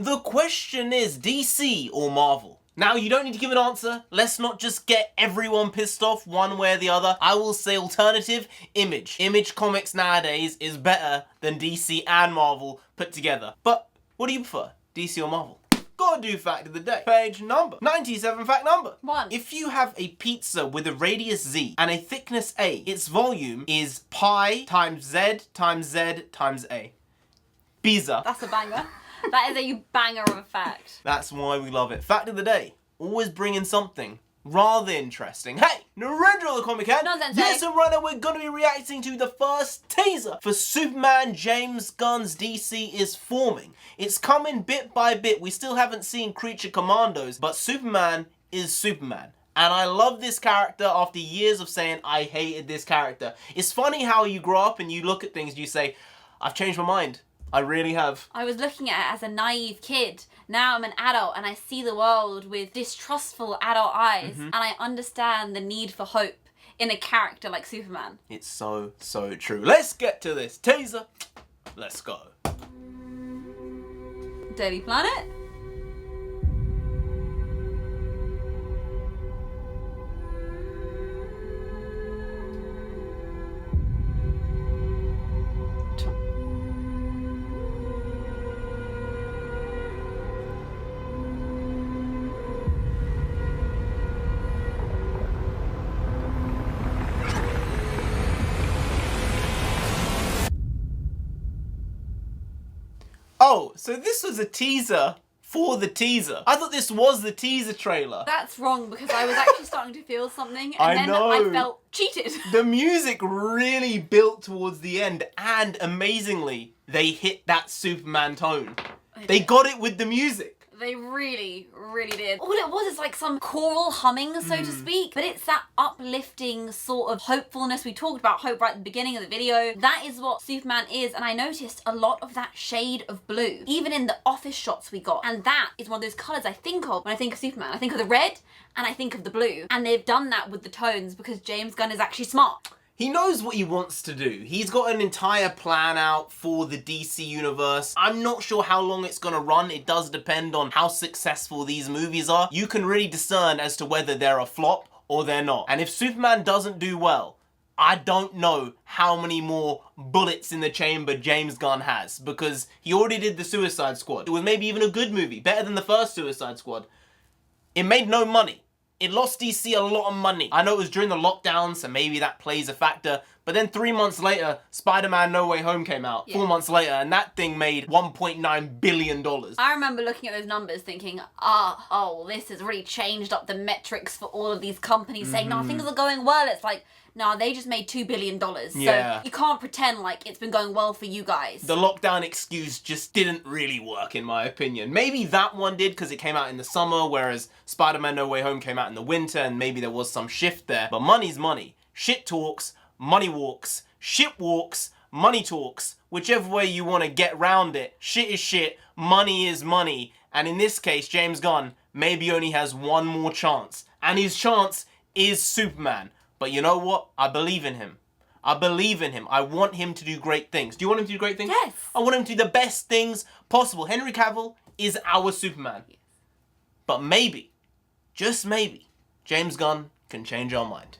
The question is DC or Marvel? Now, you don't need to give an answer. Let's not just get everyone pissed off one way or the other. I will say alternative, Image. Image Comics nowadays is better than DC and Marvel put together. But what do you prefer, DC or Marvel? Gotta do fact of the day. Page number 97, fact number 1. If you have a pizza with a radius Z and a thickness A, its volume is pi times Z times Z times A. Pizza. That's a banger. That is a banger of a fact. That's why we love it. Fact of the day. Always bringing something rather interesting. Hey, NarendraTheComic head. Nonsense, Yes, and right now we're going to be reacting to the first teaser for Superman James Gunn's DC is forming. It's coming bit by bit. We still haven't seen Creature Commandos, but Superman is Superman. And I love this character after years of saying I hated this character. It's funny how you grow up and you look at things and you say, I've changed my mind. I really have. I was looking at it as a naive kid. Now I'm an adult and I see the world with distrustful adult eyes, and I understand the need for hope in a character like Superman. It's so, so true. Let's get to this teaser. Let's go. Daily Planet? Oh, so this was a teaser for the teaser. I thought this was the teaser trailer. That's wrong, because I was actually starting to feel something, and I then know. I felt cheated. The music really built towards the end, and amazingly, they hit that Superman tone. They got it with the music. They really, really did. All it was is like some choral humming, so to speak, but it's that uplifting sort of hopefulness. We talked about hope right at the beginning of the video. That is what Superman is, and I noticed a lot of that shade of blue, even in the office shots we got. And that is one of those colours I think of when I think of Superman. I think of the red, and I think of the blue. And they've done that with the tones because James Gunn is actually smart. He knows what he wants to do. He's got an entire plan out for the DC universe. I'm not sure how long it's gonna run. It does depend on how successful these movies are. You can really discern as to whether they're a flop or they're not. And if Superman doesn't do well, I don't know how many more bullets in the chamber James Gunn has, because he already did the Suicide Squad. It was maybe even a good movie, better than the first Suicide Squad. It made no money. It lost DC a lot of money. I know it was during the lockdown, so maybe that plays a factor. But then 3 months later, Spider-Man No Way Home came out. 4 months later, and that thing made $1.9 billion. I remember looking at those numbers thinking, oh, this has really changed up the metrics for all of these companies, saying, no, things are going well. It's like, no, they just made $2 billion. Yeah. So you can't pretend like it's been going well for you guys. The lockdown excuse just didn't really work, in my opinion. Maybe that one did because it came out in the summer, whereas Spider-Man No Way Home came out in the winter, and maybe there was some shift there. But money's money. Shit talks, money walks. Shit walks, money talks. Whichever way you want to get round it, shit is shit, money is money. And in this case, James Gunn maybe only has one more chance. And his chance is Superman. But you know what? I believe in him. I believe in him. I want him to do great things. Do you want him to do great things? Yes. I want him to do the best things possible. Henry Cavill is our Superman. Yes. But maybe, just maybe, James Gunn can change our mind.